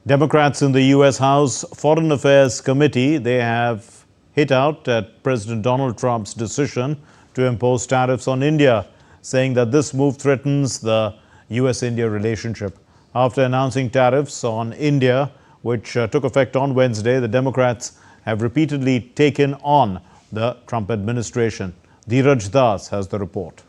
Democrats in the U.S. House Foreign Affairs Committee, they have hit out at President Donald Trump's decision to impose tariffs on India, saying that this move threatens the U.S.-India relationship. After announcing tariffs on India, which took effect on Wednesday, the Democrats have repeatedly taken on the Trump administration. Dheeraj Das has the report.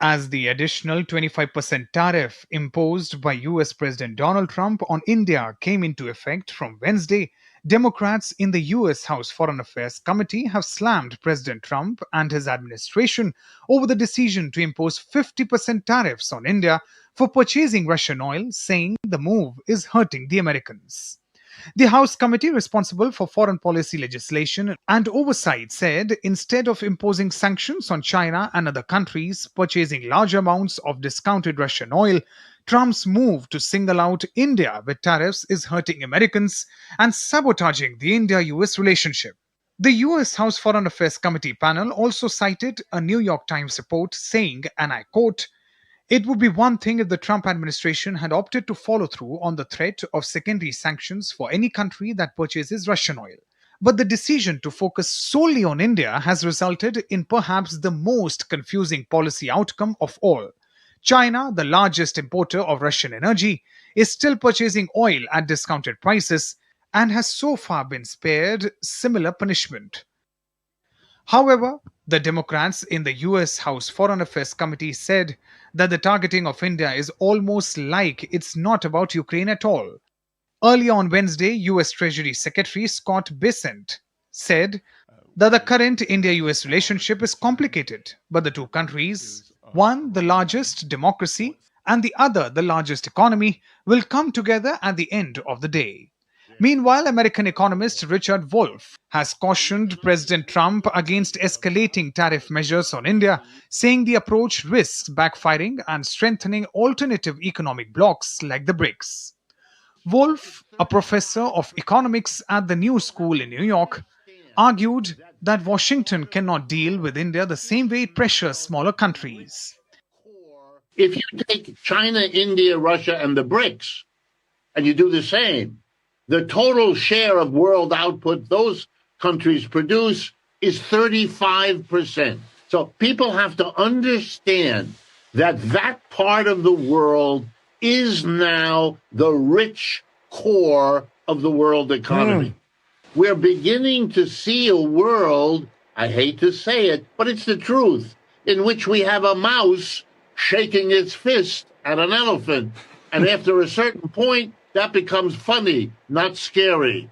As the additional 25% tariff imposed by US President Donald Trump on India came into effect from Wednesday, Democrats in the US House Foreign Affairs Committee have slammed President Trump and his administration over the decision to impose 50% tariffs on India for purchasing Russian oil, saying the move is hurting the Americans. The House committee responsible for foreign policy legislation and oversight said instead of imposing sanctions on China and other countries purchasing large amounts of discounted Russian oil, Trump's move to single out India with tariffs is hurting Americans and sabotaging the India US relationship. The US House Foreign Affairs Committee panel also cited a New York Times report saying, and I quote, "It would be one thing if the Trump administration had opted to follow through on the threat of secondary sanctions for any country that purchases Russian oil. But the decision to focus solely on India has resulted in perhaps the most confusing policy outcome of all. China, the largest importer of Russian energy, is still purchasing oil at discounted prices and has so far been spared similar punishment." However, the Democrats in the US House Foreign Affairs Committee said that the targeting of India is almost like it's not about Ukraine at all. Earlier on Wednesday, US Treasury Secretary Scott Bessent said that the current India US relationship is complicated, but the two countries, one the largest democracy and the other the largest economy, will come together at the end of the day. Meanwhile, American economist Richard Wolff has cautioned President Trump against escalating tariff measures on India, saying the approach risks backfiring and strengthening alternative economic blocs like the BRICS. Wolff, a professor of economics at the New School in New York, argued that Washington cannot deal with India the same way it pressures smaller countries. If you take China, India, Russia, and the BRICS, and you do the same, the total share of world output those countries produce is 35%. So people have to understand that that part of the world is now the rich core of the world economy. We're beginning to see a world, I hate to say it, but it's the truth, in which we have a mouse shaking its fist at an elephant. And after a certain point, that becomes funny, not scary.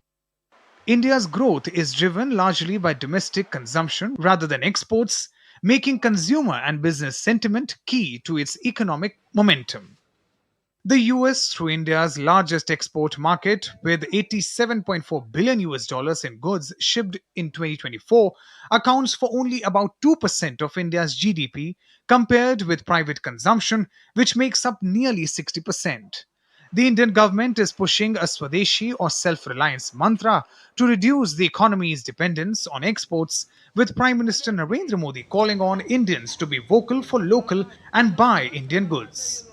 India's growth is driven largely by domestic consumption rather than exports, making consumer and business sentiment key to its economic momentum. The US, through India's largest export market with 87.4 billion US dollars in goods shipped in 2024, accounts for only about 2% of India's GDP compared with private consumption, which makes up nearly 60%. The Indian government is pushing a Swadeshi or self-reliance mantra to reduce the economy's dependence on exports, with Prime Minister Narendra Modi calling on Indians to be vocal for local and buy Indian goods.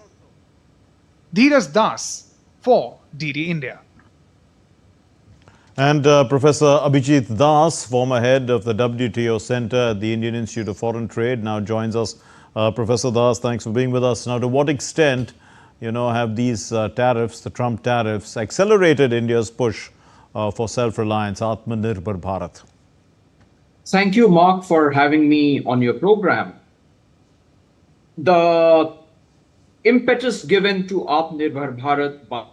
Dheeraj Das for DD India. And Professor Abhijit Das, former head of the WTO Center at the Indian Institute of Foreign Trade, now joins us. Professor Das, thanks for being with us. Now, to what extent have these tariffs, the Trump tariffs, accelerated India's push for self-reliance, Atmanirbhar Bharat? Thank you, Mark, for having me on your program. The impetus given to Atmanirbhar Bharat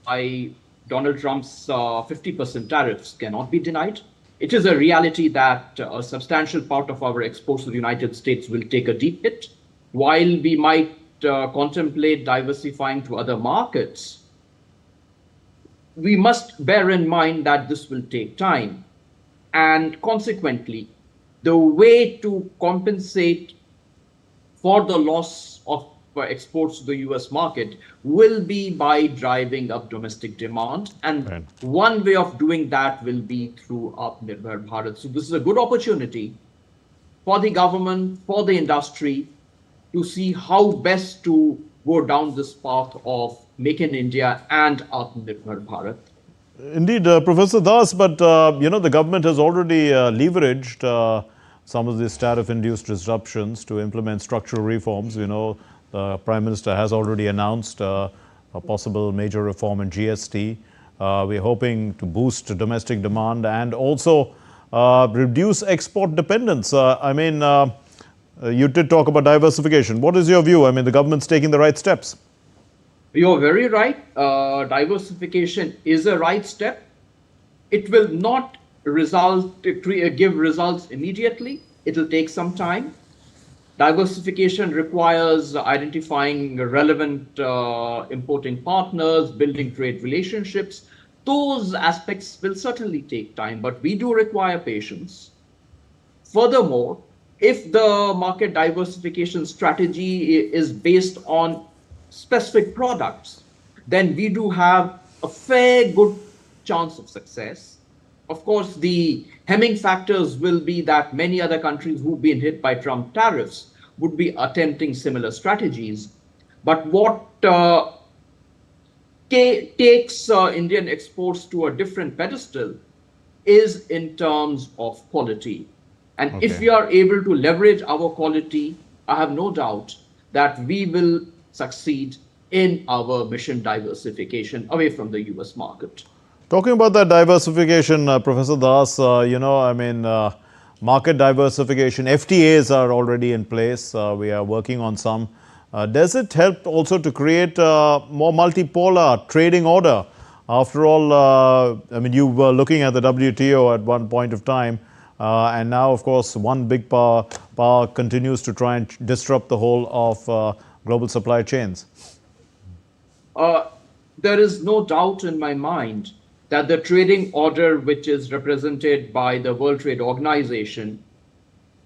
by Donald Trump's 50% tariffs cannot be denied. It is a reality that a substantial part of our exports to the United States will take a deep hit. While we might contemplate diversifying to other markets, we must bear in mind that this will take time. And consequently, the way to compensate for the loss of exports to the US market will be by driving up domestic demand. And one way of doing that will be through Atmanirbhar Bharat. So this is a good opportunity for the government, for the industry, to see how best to go down this path of Make in India and Atmanirbhar Bharat. Indeed, Professor Das, but the government has already leveraged some of these tariff-induced disruptions to implement structural reforms. The Prime Minister has already announced a possible major reform in GST. We're hoping to boost domestic demand and also reduce export dependence. You did talk about diversification. What is your view? The government's taking the right steps. You're very right. Diversification is a right step. It will not give results immediately. It will take some time. Diversification requires identifying relevant importing partners, building trade relationships. Those aspects will certainly take time, but we do require patience. Furthermore, if the market diversification strategy is based on specific products, then we do have a fair good chance of success. Of course, the hemming factors will be that many other countries who've been hit by Trump tariffs would be attempting similar strategies. But what takes Indian exports to a different pedestal is in terms of quality. And if we are able to leverage our quality, I have no doubt that we will succeed in our mission diversification away from the US market. Talking about that diversification, Professor Das, market diversification, FTAs are already in place. We are working on some. Does it help also to create a more multipolar trading order? After all, you were looking at the WTO at one point of time, and now, of course, one big power continues to try and disrupt the whole of global supply chains. There is no doubt in my mind that the trading order, which is represented by the World Trade Organization,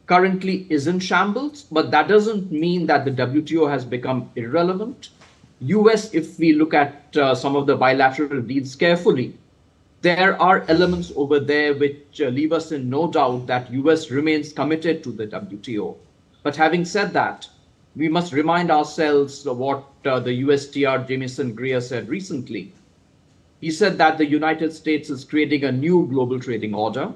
currently is in shambles, but that doesn't mean that the WTO has become irrelevant. US, if we look at some of the bilateral deals carefully, there are elements over there which leave us in no doubt that US remains committed to the WTO. But having said that, we must remind ourselves of what the USTR Jamieson Greer said recently. He said that the United States is creating a new global trading order.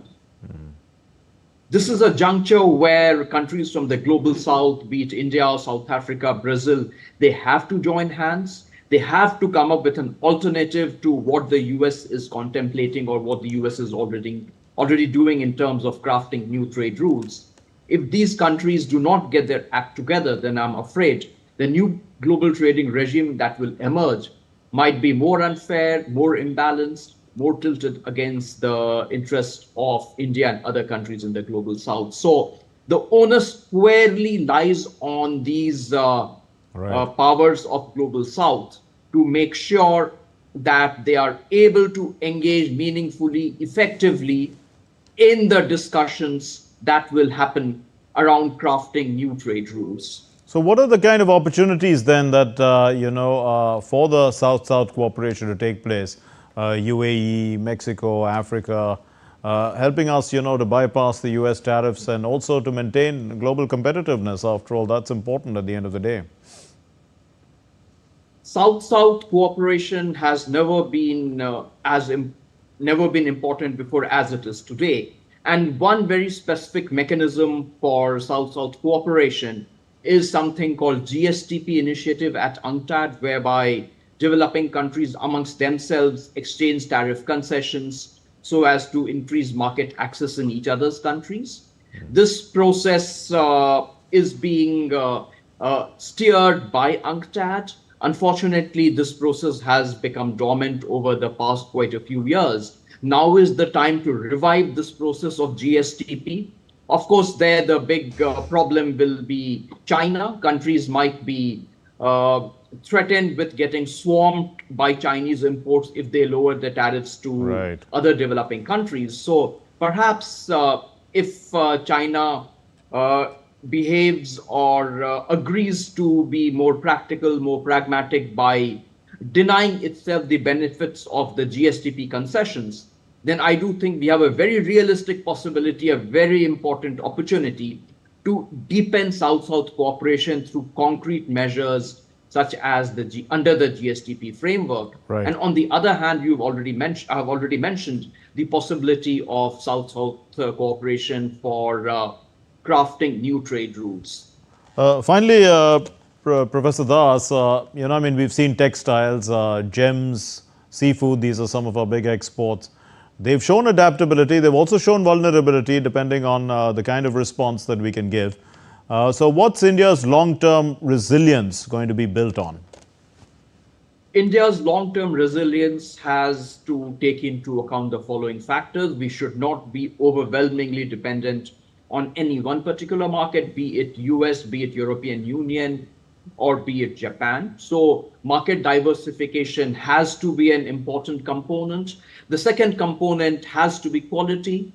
This is a juncture where countries from the global south, be it India, South Africa, Brazil, they have to join hands. They have to come up with an alternative to what the US is contemplating or what the US is already doing in terms of crafting new trade rules. If these countries do not get their act together, then I'm afraid the new global trading regime that will emerge might be more unfair, more imbalanced, more tilted against the interests of India and other countries in the global south. So the onus squarely lies on these powers of global south to make sure that they are able to engage meaningfully, effectively in the discussions that will happen around crafting new trade rules. So what are the kind of opportunities then that, for the South-South cooperation to take place? UAE, Mexico, Africa, helping us, to bypass the US tariffs and also to maintain global competitiveness. After all, that's important at the end of the day. South-South cooperation has never been important before as it is today. And one very specific mechanism for South-South cooperation is something called GSTP initiative at UNCTAD, whereby developing countries amongst themselves exchange tariff concessions so as to increase market access in each other's countries. This process is being steered by UNCTAD. Unfortunately, this process has become dormant over the past quite a few years. Now is the time to revive this process of GSTP. Of course, there the big problem will be China. Countries might be threatened with getting swarmed by Chinese imports if they lower the tariffs to other developing countries. So perhaps if China behaves or agrees to be more practical, more pragmatic by denying itself the benefits of the GSTP concessions, then I do think we have a very realistic possibility, a very important opportunity to deepen South-South cooperation through concrete measures such as under the GSTP framework. Right. And on the other hand, I have already mentioned the possibility of South-South cooperation for crafting new trade rules. Finally, Professor Das, we've seen textiles, gems, seafood. These are some of our big exports. They've shown adaptability. They've also shown vulnerability depending on the kind of response that we can give. So what's India's long-term resilience going to be built on? India's long-term resilience has to take into account the following factors. We should not be overwhelmingly dependent on any one particular market, be it US, be it European Union, or be it Japan. So market diversification has to be an important component. The second component has to be quality.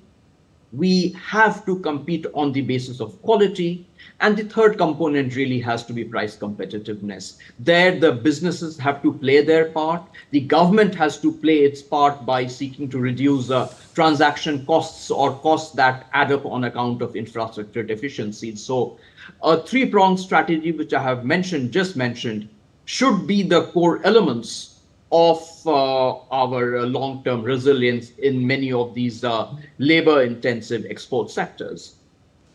We have to compete on the basis of quality. And the third component really has to be price competitiveness. There, the businesses have to play their part. The government has to play its part by seeking to reduce transaction costs or costs that add up on account of infrastructure deficiencies. So a three-pronged strategy, which I have just mentioned, should be the core elements of our long-term resilience in many of these labor-intensive export sectors.